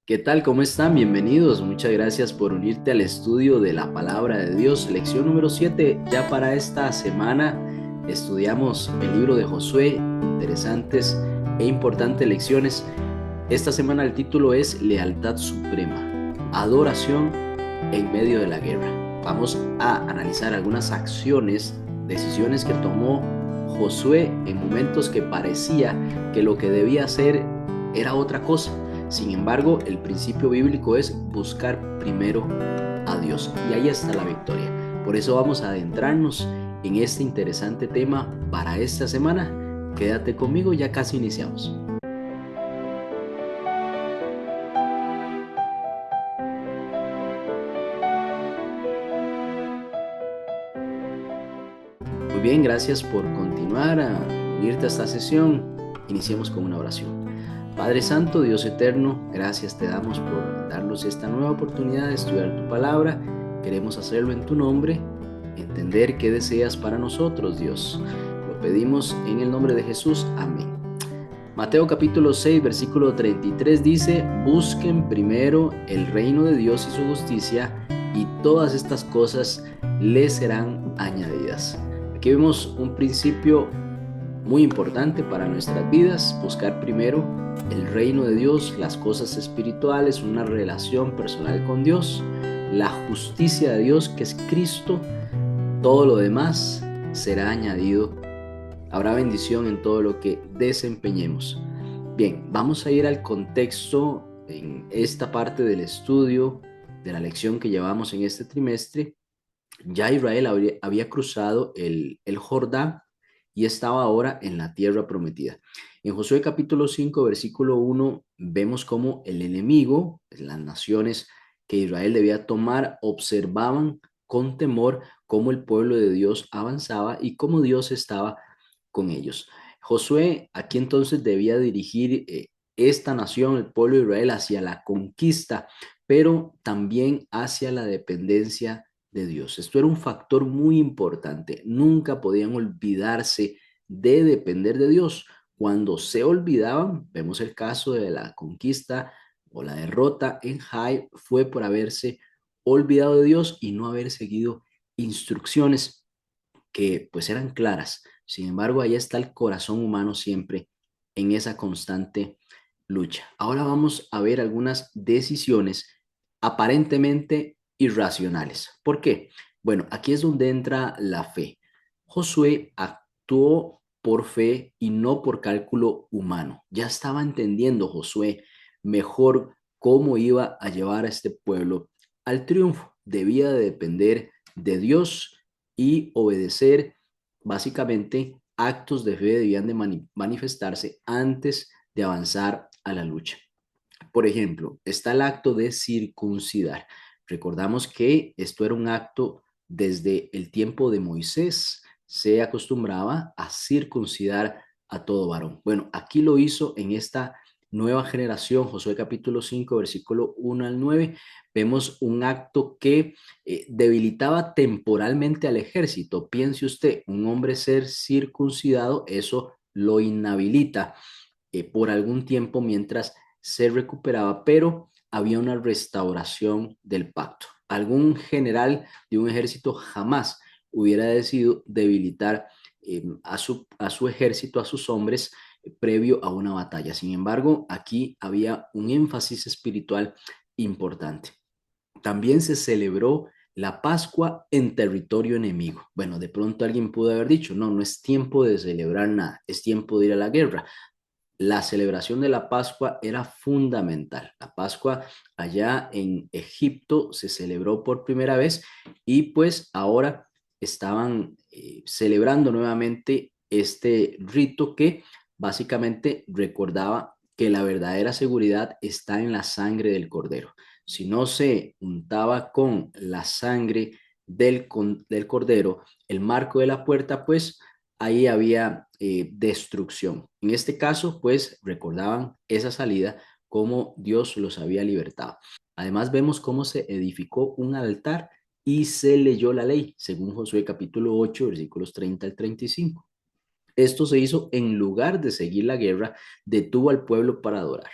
¿Qué tal? ¿Cómo están? Bienvenidos. Muchas gracias por unirte al estudio de la palabra de Dios. Lección número 7. Ya para esta semana estudiamos el libro de Josué. Interesantes e importantes lecciones. Esta semana el título es Lealtad Suprema. Adoración en medio de la guerra. Vamos a analizar algunas acciones, decisiones que tomó Josué en momentos que parecía que lo que debía hacer era otra cosa. Sin embargo, el principio bíblico es buscar primero a Dios y ahí está la victoria. Por eso vamos a adentrarnos en este interesante tema para esta semana. Quédate conmigo, ya casi iniciamos. Muy bien, gracias por continuar a unirte a esta sesión. Iniciemos con una oración. Padre Santo, Dios eterno, gracias te damos por darnos esta nueva oportunidad de estudiar tu palabra. Queremos hacerlo en tu nombre, entender qué deseas para nosotros, Dios. Lo pedimos en el nombre de Jesús. Amén. Mateo capítulo 6, versículo 33 dice, busquen primero el reino de Dios y su justicia, y todas estas cosas les serán añadidas. Aquí vemos un principio muy importante para nuestras vidas: buscar primero el reino de Dios, las cosas espirituales, una relación personal con Dios, la justicia de Dios que es Cristo. Todo lo demás será añadido. Habrá bendición en todo lo que desempeñemos. Bien, vamos a ir al contexto en esta parte del estudio de la lección que llevamos en este trimestre. Ya Israel había cruzado el Jordán y estaba ahora en la tierra prometida. En Josué capítulo 5, versículo 1, vemos cómo el enemigo, las naciones que Israel debía tomar, observaban con temor cómo el pueblo de Dios avanzaba y cómo Dios estaba con ellos. Josué aquí entonces debía dirigir esta nación, el pueblo de Israel, hacia la conquista, pero también hacia la dependencia de Dios. Esto era un factor muy importante. Nunca podían olvidarse de depender de Dios. Cuando se olvidaban, vemos el caso de la conquista o la derrota en Jai, fue por haberse olvidado de Dios y no haber seguido instrucciones que pues eran claras. Sin embargo, ahí está el corazón humano siempre en esa constante lucha. Ahora vamos a ver algunas decisiones aparentemente irracionales. ¿Por qué? Bueno, aquí es donde entra la fe. Josué actuó por fe y no por cálculo humano. Ya estaba entendiendo Josué mejor cómo iba a llevar a este pueblo al triunfo. Debía de depender de Dios y obedecer. Básicamente, actos de fe debían de manifestarse antes de avanzar a la lucha. Por ejemplo, está el acto de circuncidar. Recordamos que esto era un acto desde el tiempo de Moisés. Se acostumbraba a circuncidar a todo varón. Bueno, aquí lo hizo en esta nueva generación. Josué capítulo 5, versículo 1 al 9. Vemos un acto que debilitaba temporalmente al ejército. Piense usted, un hombre ser circuncidado, eso lo inhabilita por algún tiempo mientras se recuperaba, pero había una restauración del pacto. Algún general de un ejército jamás hubiera decidido debilitar a su ejército, a sus hombres, previo a una batalla. Sin embargo, aquí había un énfasis espiritual importante. También se celebró la Pascua en territorio enemigo. Bueno, de pronto alguien pudo haber dicho, no, no es tiempo de celebrar nada, es tiempo de ir a la guerra. La celebración de la Pascua era fundamental. La Pascua allá en Egipto se celebró por primera vez y pues ahora estaban celebrando nuevamente este rito que básicamente recordaba que la verdadera seguridad está en la sangre del cordero. Si no se untaba con la sangre del cordero el marco de la puerta, pues ahí había destrucción. En este caso, pues recordaban esa salida como Dios los había libertado. Además, vemos cómo se edificó un altar y se leyó la ley, según Josué capítulo 8, versículos 30 al 35. Esto se hizo en lugar de seguir la guerra, detuvo al pueblo para adorar.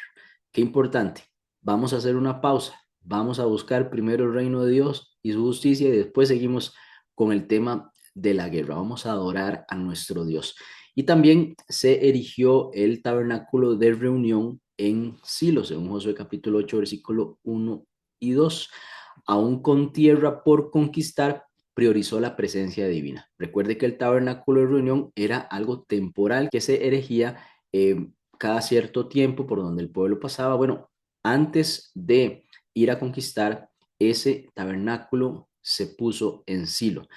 Qué importante. vamos a hacer una pausa, vamos a buscar primero el reino de Dios y su justicia y después seguimos con el tema de la guerra. Vamos a adorar a nuestro Dios. Y también se erigió el tabernáculo de reunión en Silo, según Josué capítulo 8, versículo 1 y 2. Aún con tierra por conquistar, priorizó la presencia divina. Recuerde que el tabernáculo de reunión era algo temporal que se erigía cada cierto tiempo por donde el pueblo pasaba. Bueno, antes de ir a conquistar, ese tabernáculo se puso en Silo.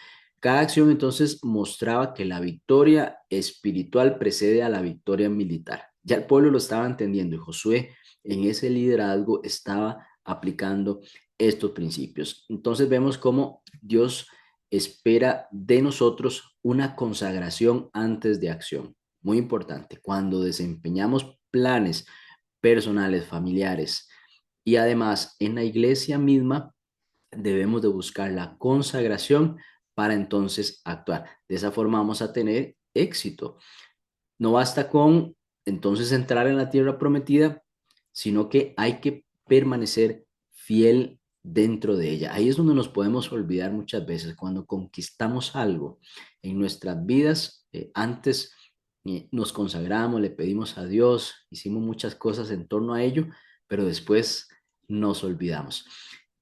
Cada acción entonces mostraba que la victoria espiritual precede a la victoria militar. Ya el pueblo lo estaba entendiendo y Josué en ese liderazgo estaba aplicando estos principios. Entonces vemos cómo Dios espera de nosotros una consagración antes de acción. Muy importante, cuando desempeñamos planes personales, familiares y además en la iglesia misma, debemos de buscar la consagración para entonces actuar. De esa forma vamos a tener éxito. No basta con entonces entrar en la tierra prometida, sino que hay que permanecer fiel dentro de ella. Ahí es donde nos podemos olvidar muchas veces cuando conquistamos algo en nuestras vidas. Antes nos consagramos, le pedimos a Dios, hicimos muchas cosas en torno a ello, pero después nos olvidamos.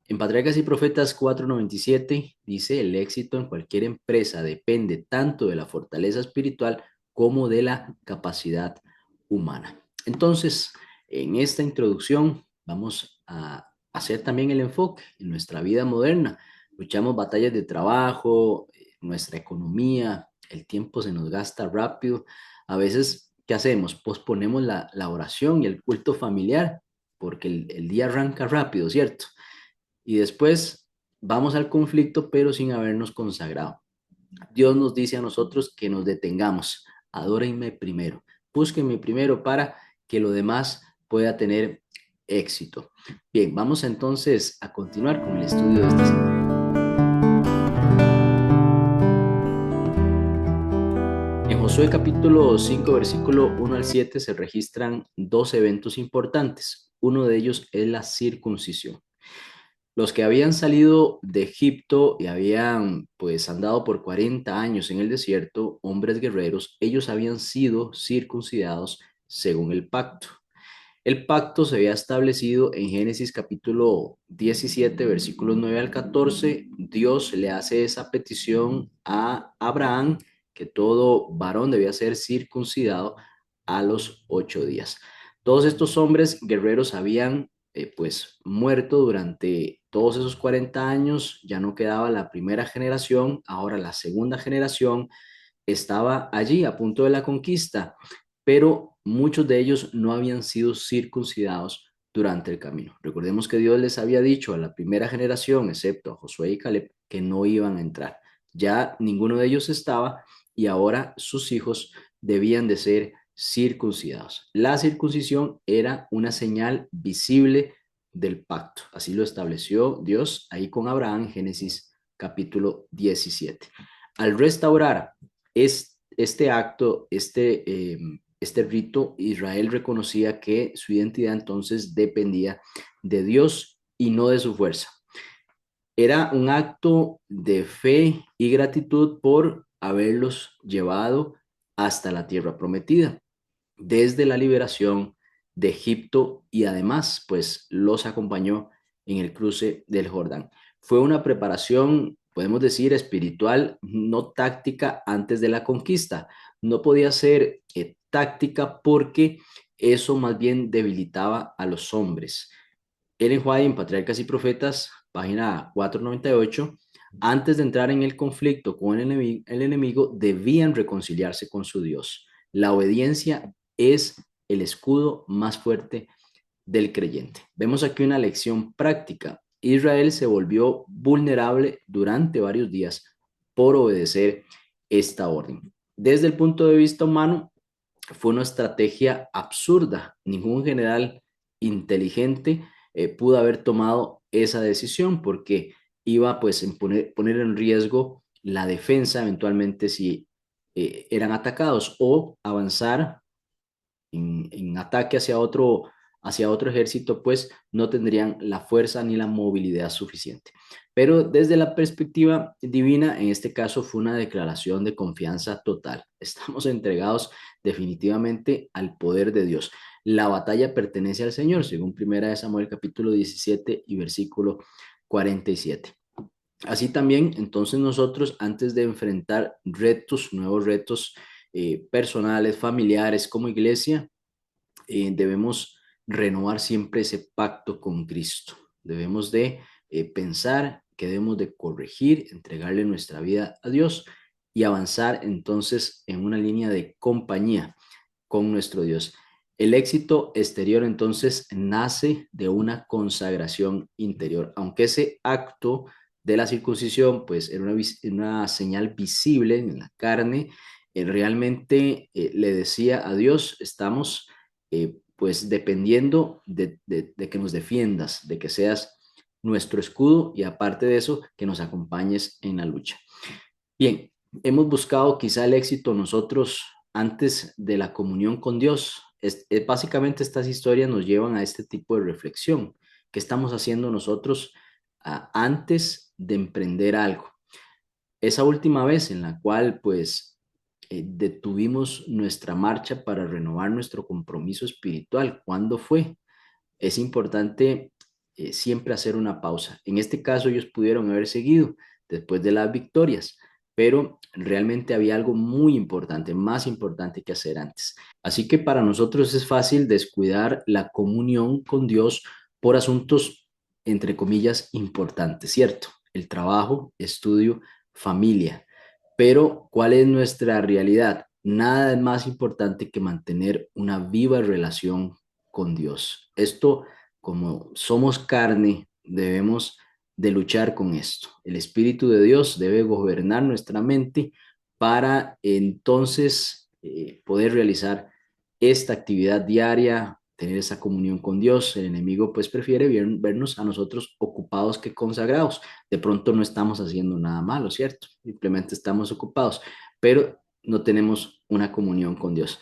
En Patriarcas y Profetas 4:97 dice, el éxito en cualquier empresa depende tanto de la fortaleza espiritual como de la capacidad humana. Entonces, en esta introducción vamos a hacer también el enfoque en nuestra vida moderna. Luchamos batallas de trabajo, nuestra economía, el tiempo se nos gasta rápido. A veces, ¿qué hacemos? Posponemos la oración y el culto familiar porque el día arranca rápido, ¿cierto? Y después vamos al conflicto, pero sin habernos consagrado. Dios nos dice a nosotros que nos detengamos, adórenme primero, búsquenme primero para que lo demás pueda tener éxito. Bien, vamos entonces a continuar con el estudio de esta semana. En Josué capítulo 5, versículo 1 al 7 se registran dos eventos importantes. Uno de ellos es la circuncisión. Los que habían salido de Egipto y habían pues andado por 40 años en el desierto, hombres guerreros, ellos habían sido circuncidados según el pacto. El pacto se había establecido en Génesis capítulo 17, versículos 9 al 14. Dios le hace esa petición a Abraham que todo varón debía ser circuncidado a los 8 días. Todos estos hombres guerreros habían pues muerto durante todos esos 40 años, ya no quedaba la primera generación, ahora la segunda generación estaba allí a punto de la conquista, pero muchos de ellos no habían sido circuncidados durante el camino. Recordemos que Dios les había dicho a la primera generación, excepto a Josué y Caleb, que no iban a entrar. Ya ninguno de ellos estaba y ahora sus hijos debían de ser circuncidados. La circuncisión era una señal visible del pacto. Así lo estableció Dios ahí con Abraham en Génesis capítulo 17. Al restaurar este acto, este rito, Israel reconocía que su identidad entonces dependía de Dios y no de su fuerza. Era un acto de fe y gratitud por haberlos llevado hasta la tierra prometida, desde la liberación de Egipto y además, pues los acompañó en el cruce del Jordán. Fue una preparación, podemos decir, espiritual, no táctica antes de la conquista. No podía ser táctica porque eso más bien debilitaba a los hombres. Ellen White en Patriarcas y Profetas, página 498, antes de entrar en el conflicto con el enemigo, debían reconciliarse con su Dios. La obediencia es el escudo más fuerte del creyente. Vemos aquí una lección práctica. Israel se volvió vulnerable durante varios días por obedecer esta orden. Desde el punto de vista humano, fue una estrategia absurda. Ningún general inteligente pudo haber tomado esa decisión porque iba pues a poner en riesgo la defensa eventualmente si eran atacados o avanzar en ataque hacia hacia otro ejército, pues no tendrían la fuerza ni la movilidad suficiente. Pero desde la perspectiva divina, en este caso fue una declaración de confianza total. Estamos entregados definitivamente al poder de Dios. La batalla pertenece al Señor, según 1 Samuel capítulo 17 y versículo 47. Así también, entonces nosotros, antes de enfrentar retos, nuevos retos personales, familiares, como iglesia, debemos renovar siempre ese pacto con Cristo. Debemos de pensar que debemos de corregir, entregarle nuestra vida a Dios y avanzar entonces en una línea de compañía con nuestro Dios. El éxito exterior entonces nace de una consagración interior, aunque ese acto de la circuncisión pues era una señal visible en la carne, realmente le decía a Dios, estamos pues dependiendo de que nos defiendas, de que seas nuestro escudo y aparte de eso, que nos acompañes en la lucha. Bien, hemos buscado quizá el éxito nosotros antes de la comunión con Dios. Básicamente estas historias nos llevan a este tipo de reflexión. ¿Qué estamos haciendo nosotros antes de emprender algo? Esa última vez en la cual pues detuvimos nuestra marcha para renovar nuestro compromiso espiritual, ¿cuándo fue? Es importante siempre hacer una pausa. En este caso ellos pudieron haber seguido después de las victorias, pero realmente había algo muy importante, más importante que hacer antes. Así que para nosotros es fácil descuidar la comunión con Dios por asuntos, entre comillas, importantes, ¿cierto? El trabajo, estudio, familia. Pero, ¿cuál es nuestra realidad? Nada es más importante que mantener una viva relación con Dios. Esto, como somos carne, debemos de luchar con esto. El Espíritu de Dios debe gobernar nuestra mente para entonces poder realizar esta actividad diaria, tener esa comunión con Dios. El enemigo pues prefiere vernos a nosotros ocupados que consagrados. De pronto no estamos haciendo nada malo, ¿cierto? Simplemente estamos ocupados, pero no tenemos una comunión con Dios.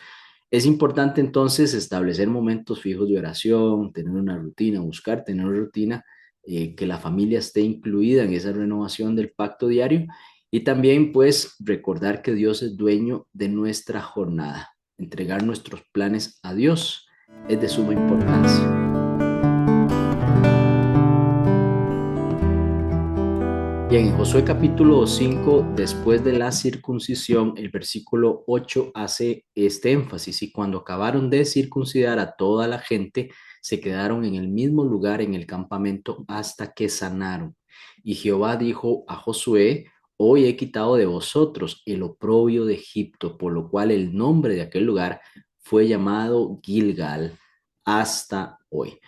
Es importante entonces establecer momentos fijos de oración, tener una rutina, buscar tener una rutina, que la familia esté incluida en esa renovación del pacto diario y también pues recordar que Dios es dueño de nuestra jornada. Entregar nuestros planes a Dios es de suma importancia. Bien, en Josué capítulo 5, después de la circuncisión, el versículo 8 hace este énfasis, y cuando acabaron de circuncidar a toda la gente, se quedaron en el mismo lugar en el campamento hasta que sanaron. Y Jehová dijo a Josué, hoy he quitado de vosotros el oprobio de Egipto, por lo cual el nombre de aquel lugar fue llamado Gilgal hasta hoy.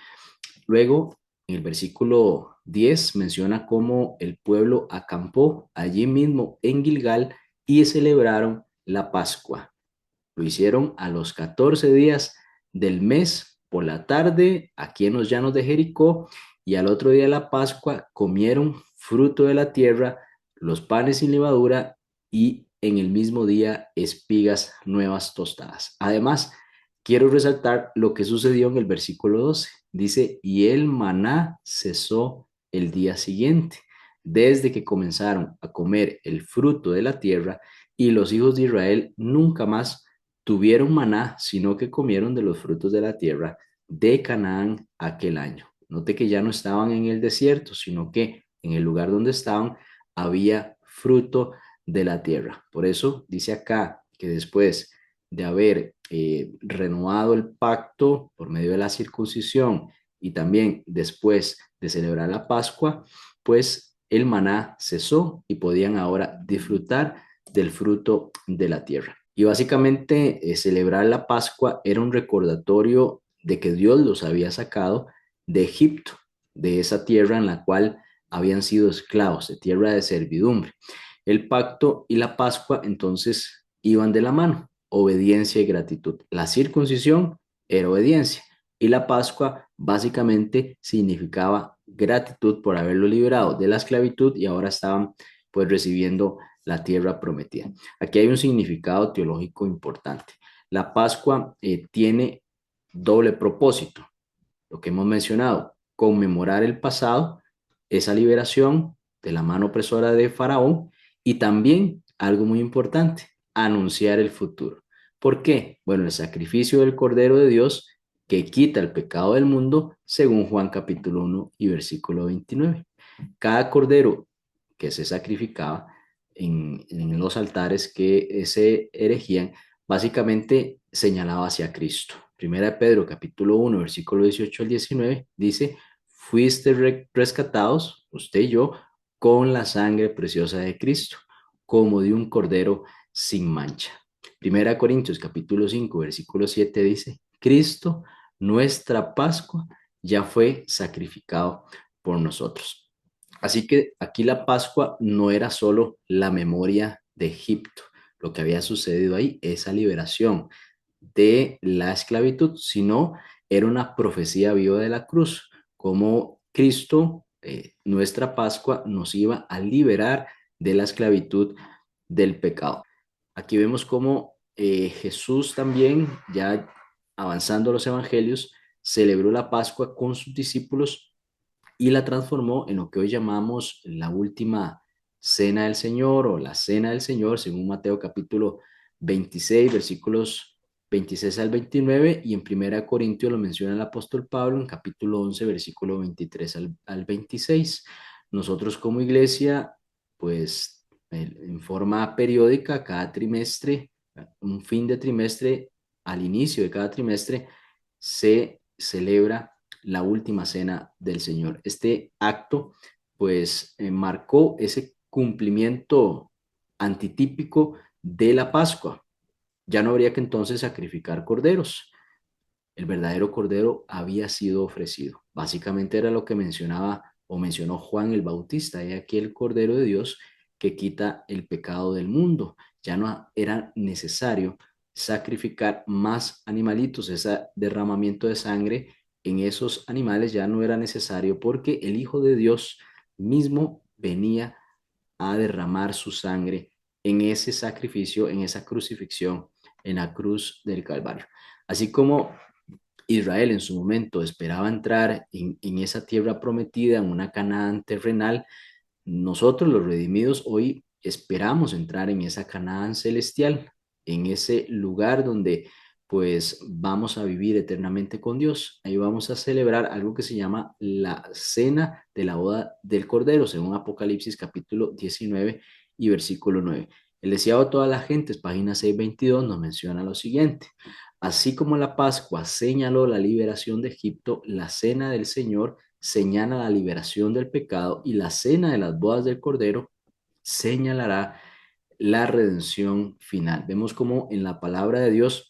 Luego, en el versículo 10 menciona cómo el pueblo acampó allí mismo en Gilgal y celebraron la Pascua. Lo hicieron a los 14 días del mes por la tarde aquí en los llanos de Jericó, y al otro día de la Pascua comieron fruto de la tierra, los panes sin levadura y en el mismo día espigas nuevas tostadas. Además, quiero resaltar lo que sucedió en el versículo 12. Dice, y el maná cesó el día siguiente, desde que comenzaron a comer el fruto de la tierra, y los hijos de Israel nunca más tuvieron maná, sino que comieron de los frutos de la tierra de Canaán aquel año. Note que ya no estaban en el desierto, sino que en el lugar donde estaban había fruto de la tierra. Por eso dice acá que después de haber renovado el pacto por medio de la circuncisión y también después de celebrar la Pascua, pues el maná cesó y podían ahora disfrutar del fruto de la tierra. Y básicamente celebrar la Pascua era un recordatorio de que Dios los había sacado de Egipto, de esa tierra en la cual habían sido esclavos, de tierra de servidumbre. El pacto y la Pascua entonces iban de la mano, obediencia y gratitud. La circuncisión era obediencia y la Pascua básicamente significaba gratitud por haberlo liberado de la esclavitud y ahora estaban pues recibiendo la tierra prometida. Aquí hay un significado teológico importante. La Pascua tiene doble propósito. lo que hemos mencionado, conmemorar el pasado, esa liberación de la mano opresora de Faraón, y también algo muy importante, anunciar el futuro. ¿Por qué? Bueno, el sacrificio del Cordero de Dios que quita el pecado del mundo, según Juan capítulo 1 y versículo 29. Cada cordero que se sacrificaba en los altares que se erigían, básicamente señalaba hacia Cristo. Primera de Pedro, capítulo 1, versículo 18 al 19, dice, fuiste rescatados, usted y yo, con la sangre preciosa de Cristo, como de un cordero sin mancha. Primera de Corintios, capítulo 5, versículo 7, dice, Cristo, nuestra Pascua, ya fue sacrificado por nosotros. Así que aquí la Pascua no era solo la memoria de Egipto, lo que había sucedido ahí, esa liberación de la esclavitud, sino era una profecía viva de la cruz, como Cristo, nuestra Pascua, nos iba a liberar de la esclavitud del pecado. Aquí vemos cómo Jesús también, ya avanzando los evangelios, celebró la Pascua con sus discípulos y la transformó en lo que hoy llamamos la última cena del Señor o la cena del Señor, según Mateo capítulo 26, versículos 26 al 29, y en Primera Corintios lo menciona el apóstol Pablo en capítulo 11, versículo 23 al 26. Nosotros como iglesia, pues en forma periódica, cada trimestre, un fin de trimestre, al inicio de cada trimestre, se celebra la última cena del Señor. Este acto, pues, marcó ese cumplimiento antitípico de la Pascua. Ya no habría que entonces sacrificar corderos. El verdadero cordero había sido ofrecido. Básicamente era lo que mencionaba o mencionó Juan el Bautista. He aquí el cordero de Dios que quita el pecado del mundo. Ya no era necesario sacrificar más animalitos. Ese derramamiento de sangre en esos animales ya no era necesario porque el Hijo de Dios mismo venía a derramar su sangre en ese sacrificio, en esa crucifixión, en la cruz del Calvario. Así como Israel en su momento esperaba entrar en esa tierra prometida, en una Canaán terrenal, nosotros los redimidos hoy esperamos entrar en esa Canaán celestial, en ese lugar donde pues vamos a vivir eternamente con Dios. Ahí vamos a celebrar algo que se llama la cena de la boda del Cordero, según Apocalipsis capítulo 19 y versículo 9. El deseado de todas las gentes, página 622, nos menciona lo siguiente. Así como la Pascua señaló la liberación de Egipto, la cena del Señor señala la liberación del pecado y la cena de las bodas del Cordero señalará la redención final. Vemos como en la palabra de Dios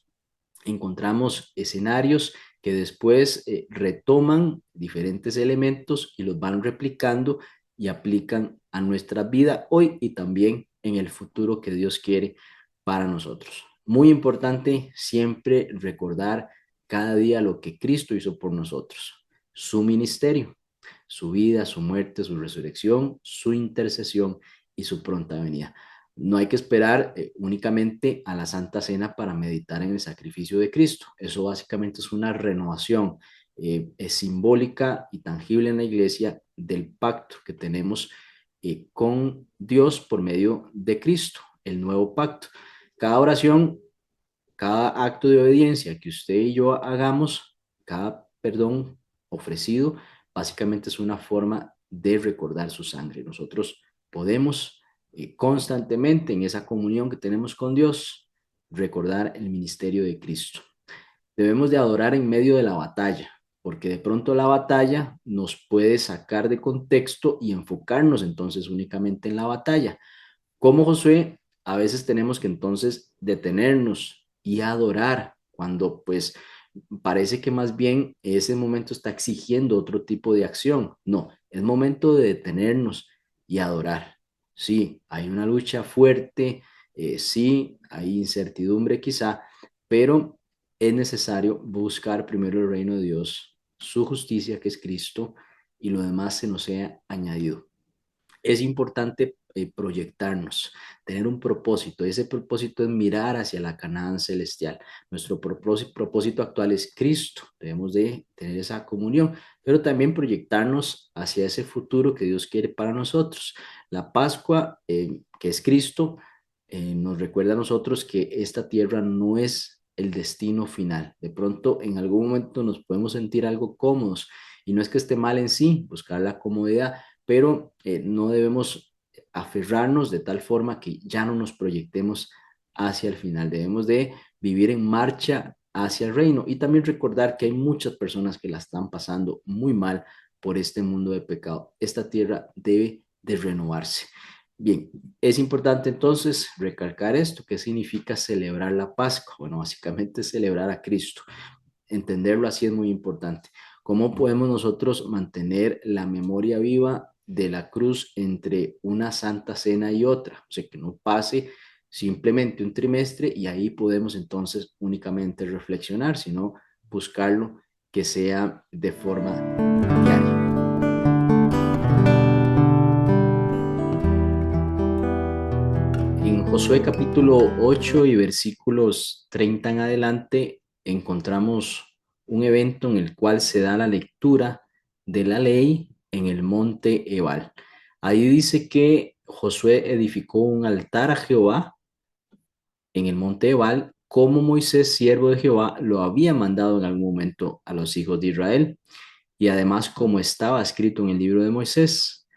encontramos escenarios que después retoman diferentes elementos y los van replicando y aplican a nuestra vida hoy y también en el futuro que Dios quiere para nosotros. Muy importante siempre recordar cada día lo que Cristo hizo por nosotros, su ministerio, su vida, su muerte, su resurrección, su intercesión y su pronta venida. No hay que esperar únicamente a la Santa Cena para meditar en el sacrificio de Cristo. Eso básicamente es una renovación es simbólica y tangible en la iglesia del pacto que tenemos con Dios por medio de Cristo, el nuevo pacto. Cada oración, cada acto de obediencia que usted y yo hagamos, cada perdón ofrecido, básicamente es una forma de recordar su sangre. Nosotros podemos constantemente en esa comunión que tenemos con Dios recordar el ministerio de Cristo. Debemos de adorar en medio de la batalla, porque de pronto la batalla nos puede sacar de contexto y enfocarnos entonces únicamente en la batalla. Como Josué, a veces tenemos que entonces detenernos y adorar cuando pues parece que más bien ese momento está exigiendo otro tipo de acción. No, es momento de detenernos y adorar. Sí, hay una lucha fuerte, sí, hay incertidumbre quizá, pero es necesario buscar primero el reino de Dios, su justicia que es Cristo y lo demás se nos sea añadido. Es importante proyectarnos, tener un propósito. Ese propósito es mirar hacia la Canaán celestial. Nuestro propósito actual es Cristo. Debemos de tener esa comunión, pero también proyectarnos hacia ese futuro que Dios quiere para nosotros. La Pascua, que es Cristo, nos recuerda a nosotros que esta tierra no es el destino final. De pronto, en algún momento nos podemos sentir algo cómodos y no es que esté mal en sí buscar la comodidad, pero no debemos aferrarnos de tal forma que ya no nos proyectemos hacia el final. Debemos de vivir en marcha hacia el reino y también recordar que hay muchas personas que la están pasando muy mal por este mundo de pecado. Esta tierra debe de renovarse. Bien, es importante entonces recalcar esto. ¿Qué significa celebrar la Pascua? Bueno, básicamente celebrar a Cristo. Entenderlo así es muy importante. ¿Cómo podemos nosotros mantener la memoria viva de la cruz entre una santa cena y otra? O sea, que no pase simplemente un trimestre y ahí podemos entonces únicamente reflexionar, sino buscarlo que sea de forma diaria. En Josué capítulo 8 y versículos 30 en adelante encontramos un evento en el cual se da la lectura de la ley en el monte Ebal. Ahí dice que Josué edificó un altar a Jehová en el monte Ebal, como Moisés, siervo de Jehová, lo había mandado en algún momento a los hijos de Israel, y además como estaba escrito en el libro de Moisés.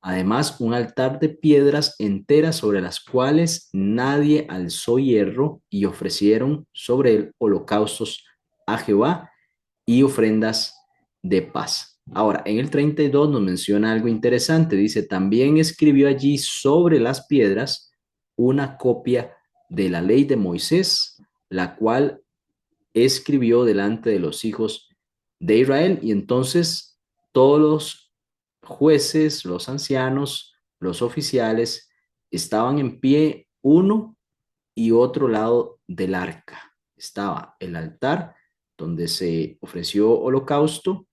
Además, un altar de piedras enteras sobre las cuales nadie alzó hierro, y ofrecieron sobre él holocaustos a Jehová y ofrendas de paz. Ahora, en el 32 nos menciona algo interesante. Dice, también escribió allí sobre las piedras una copia de la ley de Moisés, la cual escribió delante de los hijos de Israel. Y entonces todos los jueces, los ancianos, los oficiales estaban en pie uno y otro lado del arca. Estaba el altar donde se ofreció holocausto,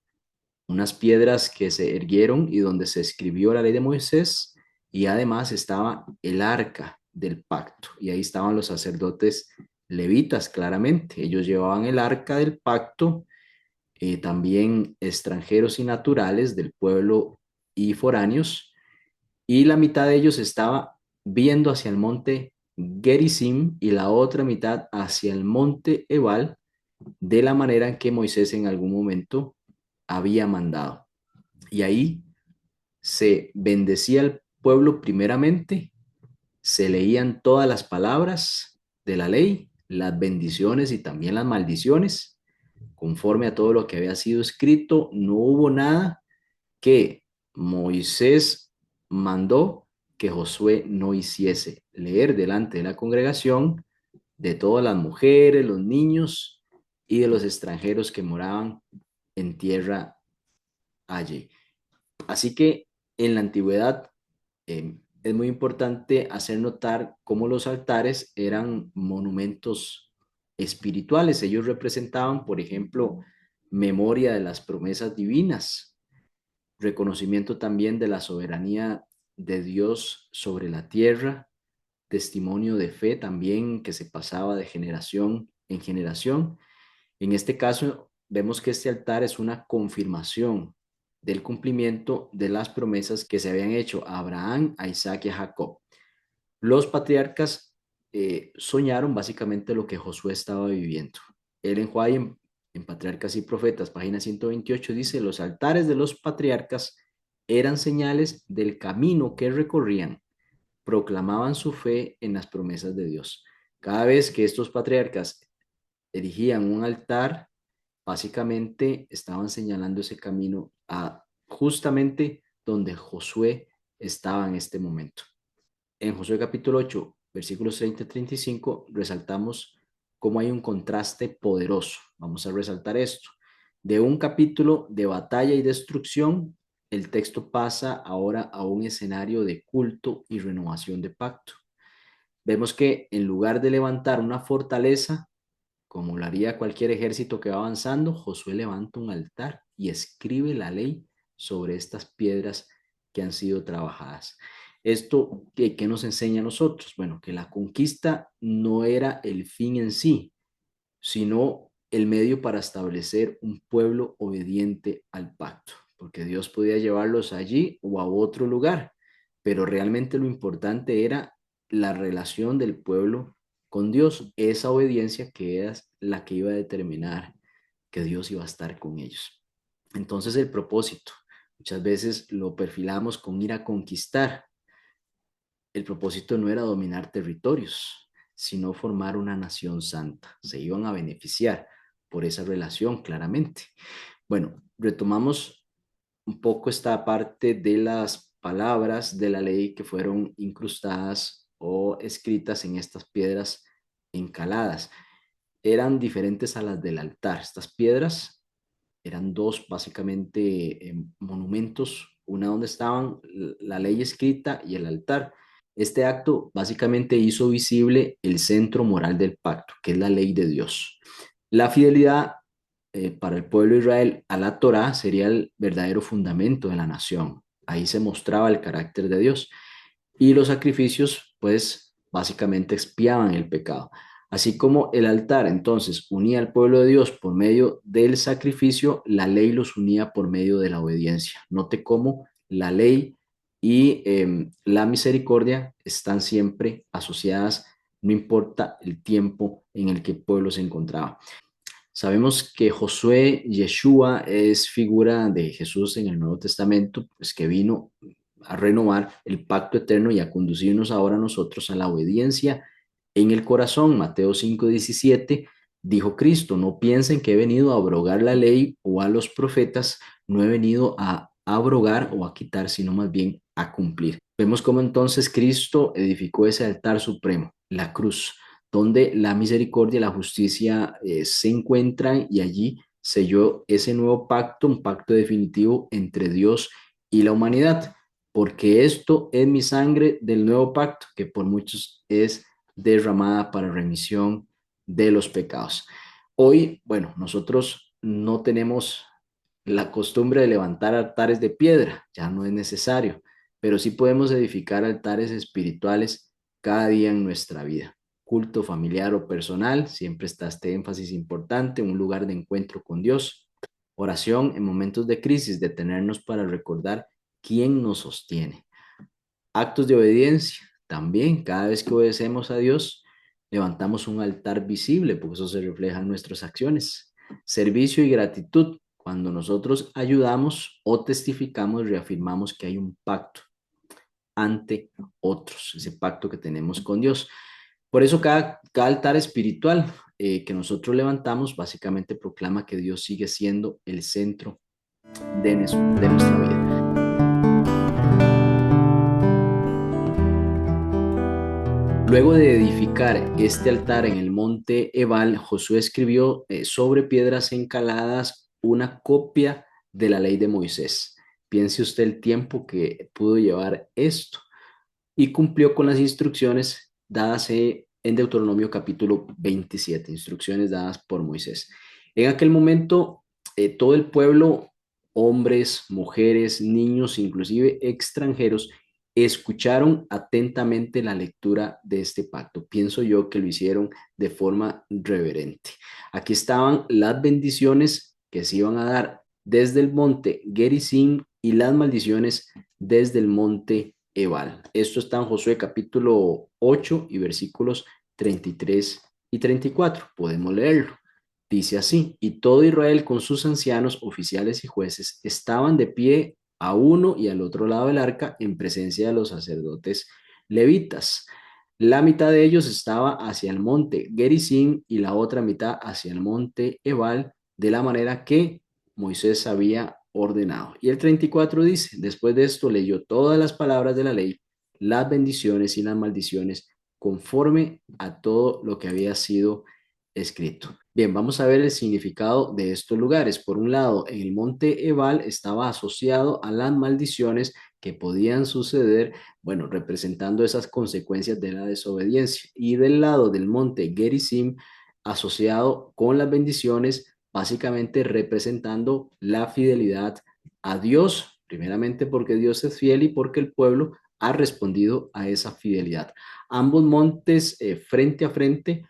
unas piedras que se erguieron y donde se escribió la ley de Moisés, y además estaba el arca del pacto, y ahí estaban los sacerdotes levitas, claramente. Ellos llevaban el arca del pacto, también extranjeros y naturales del pueblo y foráneos, y la mitad de ellos estaba viendo hacia el monte Gerizim y la otra mitad hacia el monte Ebal, de la manera en que Moisés en algún momento había mandado. Y ahí se bendecía el pueblo primeramente, se leían todas las palabras de la ley, las bendiciones y también las maldiciones, conforme a todo lo que había sido escrito. No hubo nada que Moisés mandó que Josué no hiciese: leer delante de la congregación, de todas las mujeres, los niños y de los extranjeros que moraban en tierra allí. Así que en la antigüedad es muy importante hacer notar cómo los altares eran monumentos espirituales. Ellos representaban, por ejemplo, memoria de las promesas divinas, reconocimiento también de la soberanía de Dios sobre la tierra, testimonio de fe también que se pasaba de generación en generación. En este caso, vemos que este altar es una confirmación del cumplimiento de las promesas que se habían hecho a Abraham, a Isaac y a Jacob. Los patriarcas soñaron básicamente lo que Josué estaba viviendo. Ellen White en Patriarcas y Profetas, página 128, dice: los altares de los patriarcas eran señales del camino que recorrían, proclamaban su fe en las promesas de Dios. Cada vez que estos patriarcas erigían un altar, básicamente estaban señalando ese camino a justamente donde Josué estaba en este momento. En Josué capítulo 8, versículos 30 y 35, resaltamos cómo hay un contraste poderoso. Vamos a resaltar esto. De un capítulo de batalla y destrucción, el texto pasa ahora a un escenario de culto y renovación de pacto. Vemos que en lugar de levantar una fortaleza, como lo haría cualquier ejército que va avanzando, Josué levanta un altar y escribe la ley sobre estas piedras que han sido trabajadas. ¿Esto qué nos enseña a nosotros? Bueno, que la conquista no era el fin en sí, sino el medio para establecer un pueblo obediente al pacto, porque Dios podía llevarlos allí o a otro lugar, pero realmente lo importante era la relación del pueblo con Dios, esa obediencia que era la que iba a determinar que Dios iba a estar con ellos. Entonces el propósito, muchas veces lo perfilamos con ir a conquistar. El propósito no era dominar territorios, sino formar una nación santa. Se iban a beneficiar por esa relación, claramente. Bueno, retomamos un poco esta parte de las palabras de la ley que fueron incrustadas o escritas en estas piedras encaladas. Eran diferentes a las del altar. Estas piedras eran dos, básicamente, monumentos, una donde estaban la ley escrita y el altar. Este acto básicamente hizo visible el centro moral del pacto, que es la ley de Dios. La fidelidad para el pueblo de Israel a la Torá sería el verdadero fundamento de la nación. Ahí se mostraba el carácter de Dios y los sacrificios, pues, básicamente expiaban el pecado. Así como el altar entonces unía al pueblo de Dios por medio del sacrificio, la ley los unía por medio de la obediencia. Note cómo la ley y la misericordia están siempre asociadas, no importa el tiempo en el que el pueblo se encontraba. Sabemos que Josué, Yeshua, es figura de Jesús en el Nuevo Testamento, pues que vino a renovar el pacto eterno y a conducirnos ahora nosotros a la obediencia en el corazón. Mateo 5:17 dijo Cristo: no piensen que he venido a abrogar la ley o a los profetas, no he venido a abrogar o a quitar, sino más bien a cumplir. Vemos cómo entonces Cristo edificó ese altar supremo, la cruz, donde la misericordia y la justicia se encuentran, y allí selló ese nuevo pacto, un pacto definitivo entre Dios y la humanidad, porque esto es mi sangre del nuevo pacto, que por muchos es derramada para remisión de los pecados. Hoy, bueno, nosotros no tenemos la costumbre de levantar altares de piedra, ya no es necesario, pero sí podemos edificar altares espirituales cada día en nuestra vida. Culto familiar o personal, siempre está este énfasis importante, un lugar de encuentro con Dios. Oración en momentos de crisis, detenernos para recordar quién nos sostiene. Actos de obediencia, también cada vez que obedecemos a Dios, levantamos un altar visible, porque eso se refleja en nuestras acciones. Servicio y gratitud, cuando nosotros ayudamos o testificamos, reafirmamos que hay un pacto ante otros, ese pacto que tenemos con Dios. Por eso cada altar espiritual que nosotros levantamos básicamente proclama que Dios sigue siendo el centro de nuestra vida. Luego de edificar este altar en el monte Ebal, Josué escribió sobre piedras encaladas una copia de la ley de Moisés. Piense usted el tiempo que pudo llevar esto, y cumplió con las instrucciones dadas en Deuteronomio capítulo 27, instrucciones dadas por Moisés. En aquel momento, todo el pueblo, hombres, mujeres, niños, inclusive extranjeros, escucharon atentamente la lectura de este pacto. Pienso yo que lo hicieron de forma reverente. Aquí estaban las bendiciones que se iban a dar desde el monte Gerizim y las maldiciones desde el monte Ebal. Esto está en Josué capítulo 8 y versículos 33 y 34. Podemos leerlo. Dice así: y todo Israel con sus ancianos, oficiales y jueces estaban de pie a uno y al otro lado del arca en presencia de los sacerdotes levitas. La mitad de ellos estaba hacia el monte Gerizim y la otra mitad hacia el monte Ebal, de la manera que Moisés había ordenado. Y el 34 dice: después de esto leyó todas las palabras de la ley, las bendiciones y las maldiciones, conforme a todo lo que había sido escrito. Bien, vamos a ver el significado de estos lugares. Por un lado, en el monte Ebal estaba asociado a las maldiciones que podían suceder, bueno, representando esas consecuencias de la desobediencia. Y del lado del monte Gerizim, asociado con las bendiciones, básicamente representando la fidelidad a Dios, primeramente porque Dios es fiel y porque el pueblo ha respondido a esa fidelidad. Ambos montes frente a frente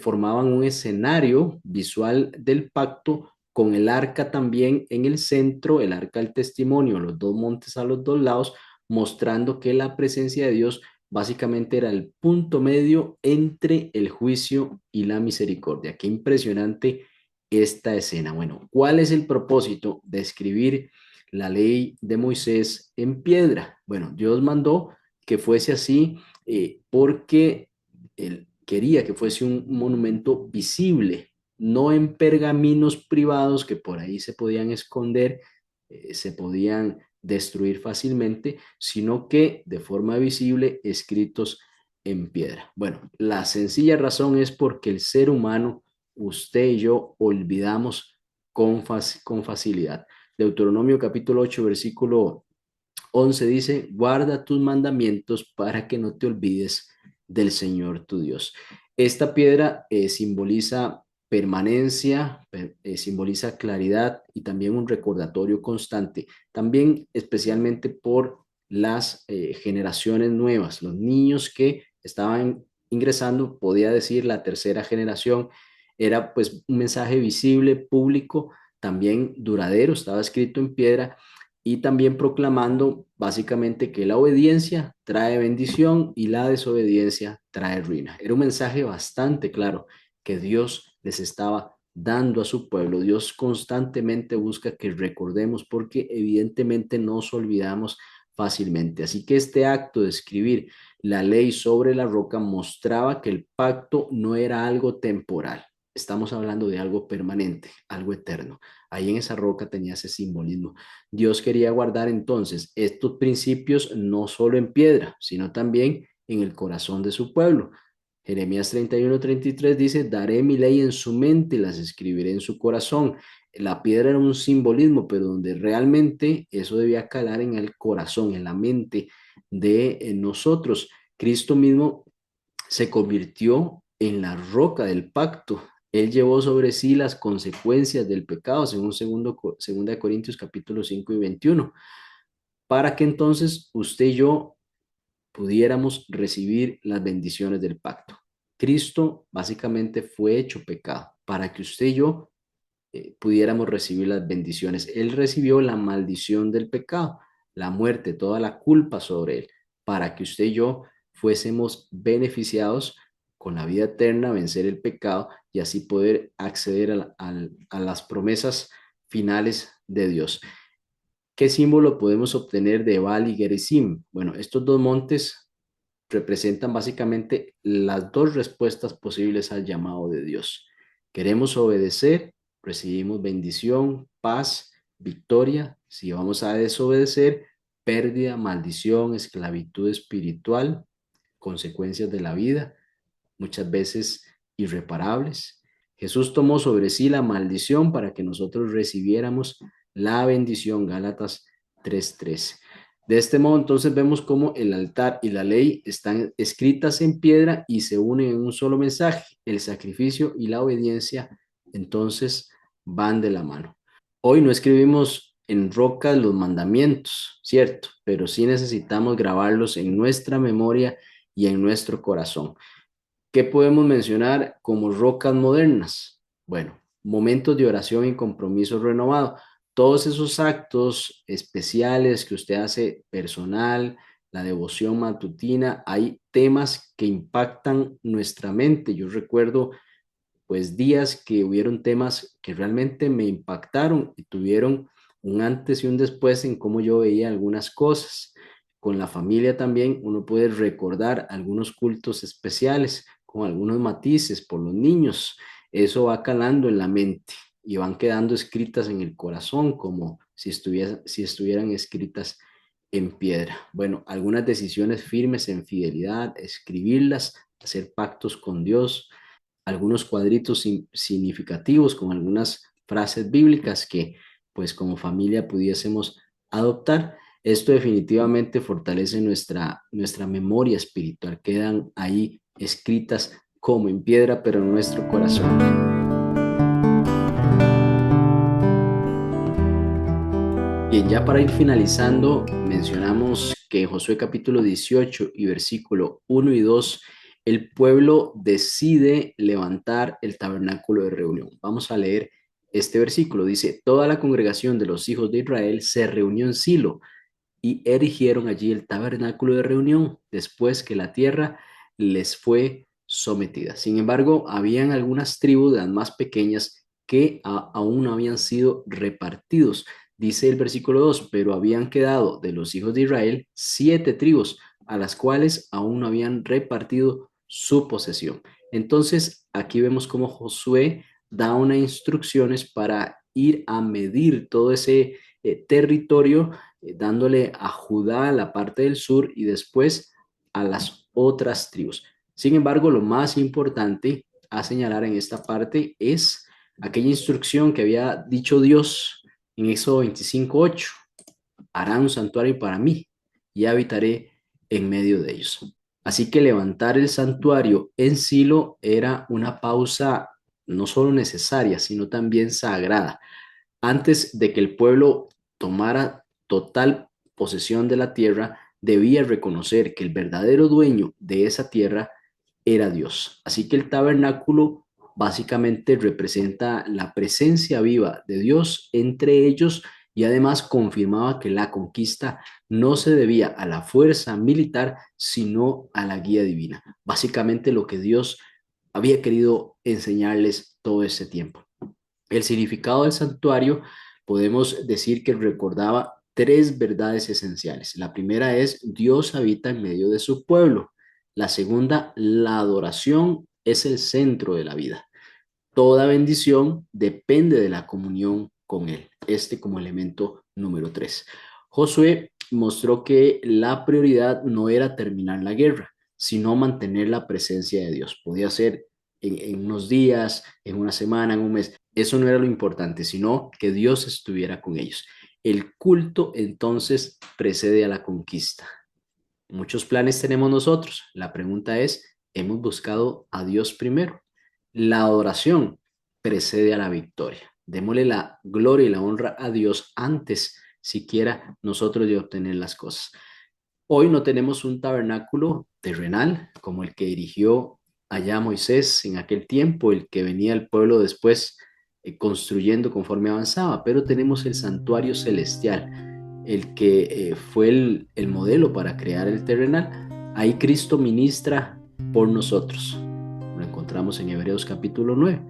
formaban un escenario visual del pacto con el arca también en el centro, el arca del testimonio, los dos montes a los dos lados, mostrando que la presencia de Dios básicamente era el punto medio entre el juicio y la misericordia. Qué impresionante esta escena. Bueno, ¿cuál es el propósito de escribir la ley de Moisés en piedra? Bueno, Dios mandó que fuese así porque él quería que fuese un monumento visible, no en pergaminos privados que por ahí se podían esconder, se podían destruir fácilmente, sino que de forma visible escritos en piedra. Bueno, la sencilla razón es porque el ser humano, usted y yo, olvidamos con facilidad. Deuteronomio capítulo 8, versículo 11 dice, guarda tus mandamientos para que no te olvides del Señor tu Dios. Esta piedra simboliza permanencia, simboliza claridad y también un recordatorio constante. También especialmente por las generaciones nuevas, los niños que estaban ingresando, podía decir la tercera generación, era pues un mensaje visible, público, también duradero, estaba escrito en piedra y también proclamando básicamente que la obediencia trae bendición y la desobediencia trae ruina. Era un mensaje bastante claro que Dios les estaba dando a su pueblo. Dios constantemente busca que recordemos porque evidentemente nos olvidamos fácilmente. Así que este acto de escribir la ley sobre la roca mostraba que el pacto no era algo temporal. Estamos hablando de algo permanente, algo eterno. Ahí en esa roca tenía ese simbolismo. Dios quería guardar entonces estos principios no solo en piedra, sino también en el corazón de su pueblo. Jeremías 31:33 dice, daré mi ley en su mente y las escribiré en su corazón. La piedra era un simbolismo, pero donde realmente eso debía calar en el corazón, en la mente de nosotros. Cristo mismo se convirtió en la roca del pacto. Él llevó sobre sí las consecuencias del pecado, según 2 Corintios capítulo 5 y 21, para que entonces usted y yo pudiéramos recibir las bendiciones del pacto. Cristo básicamente fue hecho pecado para que usted y yo pudiéramos recibir las bendiciones. Él recibió la maldición del pecado, la muerte, toda la culpa sobre él, para que usted y yo fuésemos beneficiados con la vida eterna, vencer el pecado y así poder acceder a las promesas finales de Dios. ¿Qué símbolo podemos obtener de Ebal y Gerizim? Bueno, estos dos montes representan básicamente las dos respuestas posibles al llamado de Dios. Queremos obedecer, recibimos bendición, paz, victoria. Si vamos a desobedecer, pérdida, maldición, esclavitud espiritual, consecuencias de la vida, muchas veces irreparables. Jesús tomó sobre sí la maldición para que nosotros recibiéramos la bendición, Gálatas 3:13. De este modo, entonces vemos cómo el altar y la ley están escritas en piedra y se unen en un solo mensaje. El sacrificio y la obediencia, entonces, van de la mano. Hoy no escribimos en roca los mandamientos, ¿cierto? Pero sí necesitamos grabarlos en nuestra memoria y en nuestro corazón. ¿Qué podemos mencionar como rocas modernas? Bueno, momentos de oración y compromiso renovado. Todos esos actos especiales que usted hace personal, la devoción matutina, hay temas que impactan nuestra mente. Yo recuerdo pues días que hubieron temas que realmente me impactaron y tuvieron un antes y un después en cómo yo veía algunas cosas. Con la familia también uno puede recordar algunos cultos especiales con algunos matices por los niños. Eso va calando en la mente y van quedando escritas en el corazón como si estuvieran escritas en piedra. Bueno, algunas decisiones firmes en fidelidad, escribirlas, hacer pactos con Dios, algunos cuadritos significativos con algunas frases bíblicas que pues como familia pudiésemos adoptar. Esto definitivamente fortalece nuestra memoria espiritual. Quedan ahí escritas como en piedra, pero en nuestro corazón. Bien, ya para ir finalizando, mencionamos que en Josué capítulo 18 y versículo 1 y 2, el pueblo decide levantar el tabernáculo de reunión. Vamos a leer este versículo. Dice, toda la congregación de los hijos de Israel se reunió en Silo y erigieron allí el tabernáculo de reunión después que la tierra les fue sometida. Sin embargo, habían algunas tribus de las más pequeñas que aún no habían sido repartidos. Dice el versículo 2, pero habían quedado de los hijos de Israel 7 tribus a las cuales aún no habían repartido su posesión. Entonces, aquí vemos cómo Josué da unas instrucciones para ir a medir todo ese territorio, dándole a Judá la parte del sur y después a las otras tribus. Sin embargo, lo más importante a señalar en esta parte es aquella instrucción que había dicho Dios en Éxodo 25:8. Harán un santuario para mí y habitaré en medio de ellos. Así que levantar el santuario en Silo era una pausa no solo necesaria, sino también sagrada. Antes de que el pueblo tomara total posesión de la tierra, debía reconocer que el verdadero dueño de esa tierra era Dios. Así que el tabernáculo básicamente representa la presencia viva de Dios entre ellos y además confirmaba que la conquista no se debía a la fuerza militar, sino a la guía divina. Básicamente lo que Dios había querido enseñarles todo ese tiempo. El significado del santuario podemos decir que recordaba tres verdades esenciales. La primera es Dios habita en medio de su pueblo. La segunda, la adoración es el centro de la vida. Toda bendición depende de la comunión con Él. Este como elemento número 3. Josué mostró que la prioridad no era terminar la guerra, sino mantener la presencia de Dios. Podía ser en unos días, en una semana, en un mes. Eso no era lo importante, sino que Dios estuviera con ellos. El culto entonces precede a la conquista. Muchos planes tenemos nosotros. La pregunta es, ¿hemos buscado a Dios primero? La adoración precede a la victoria. Démosle la gloria y la honra a Dios antes siquiera nosotros de obtener las cosas. Hoy no tenemos un tabernáculo terrenal como el que erigió allá Moisés en aquel tiempo, el que venía el pueblo después construyendo conforme avanzaba, pero tenemos el santuario celestial, el que fue el modelo para crear el terrenal. Ahí Cristo ministra por nosotros. Lo encontramos en Hebreos capítulo 9.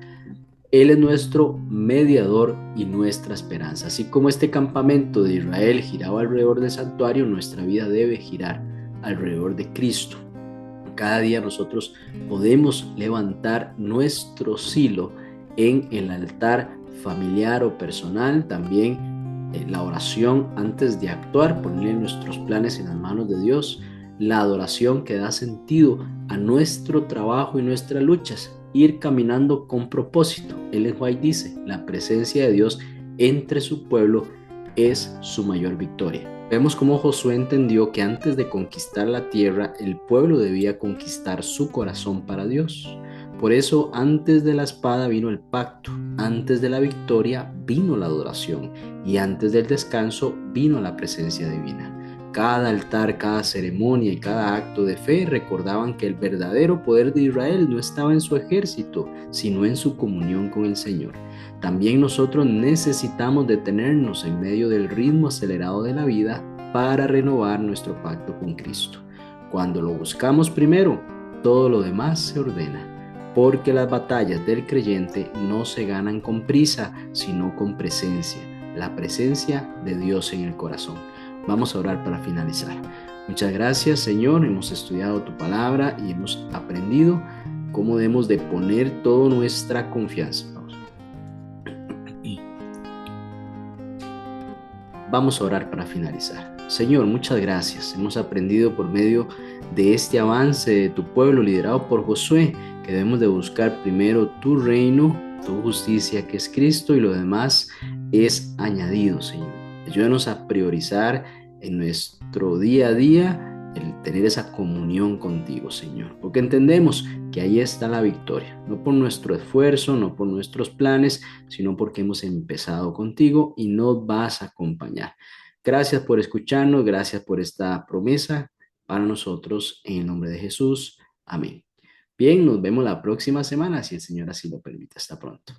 Él es nuestro mediador y nuestra esperanza. Así como este campamento de Israel giraba alrededor del santuario, nuestra vida debe girar alrededor de Cristo. Cada día nosotros podemos levantar nuestro silo en el altar familiar o personal, también en la oración antes de actuar, poner nuestros planes en las manos de Dios, la adoración que da sentido a nuestro trabajo y nuestras luchas, ir caminando con propósito. Ellen White dice, la presencia de Dios entre su pueblo es su mayor victoria. Vemos cómo Josué entendió que antes de conquistar la tierra, el pueblo debía conquistar su corazón para Dios. Por eso, antes de la espada vino el pacto, antes de la victoria vino la adoración y antes del descanso vino la presencia divina. Cada altar, cada ceremonia y cada acto de fe recordaban que el verdadero poder de Israel no estaba en su ejército, sino en su comunión con el Señor. También nosotros necesitamos detenernos en medio del ritmo acelerado de la vida para renovar nuestro pacto con Cristo. Cuando lo buscamos primero, todo lo demás se ordena, porque las batallas del creyente no se ganan con prisa, sino con presencia, la presencia de Dios en el corazón. Vamos a orar para finalizar. Muchas gracias, Señor. Hemos estudiado tu palabra y hemos aprendido cómo debemos de poner toda nuestra confianza. Vamos a orar para finalizar. Señor, muchas gracias. Hemos aprendido por medio de este avance de tu pueblo liderado por Josué que debemos de buscar primero tu reino, tu justicia que es Cristo y lo demás es añadido, Señor. Ayúdanos a priorizar en nuestro día a día el tener esa comunión contigo, Señor, porque entendemos que ahí está la victoria, no por nuestro esfuerzo, no por nuestros planes, sino porque hemos empezado contigo y nos vas a acompañar. Gracias por escucharnos, gracias por esta promesa para nosotros en el nombre de Jesús. Amén. Bien, nos vemos la próxima semana, si el Señor así lo permite. Hasta pronto.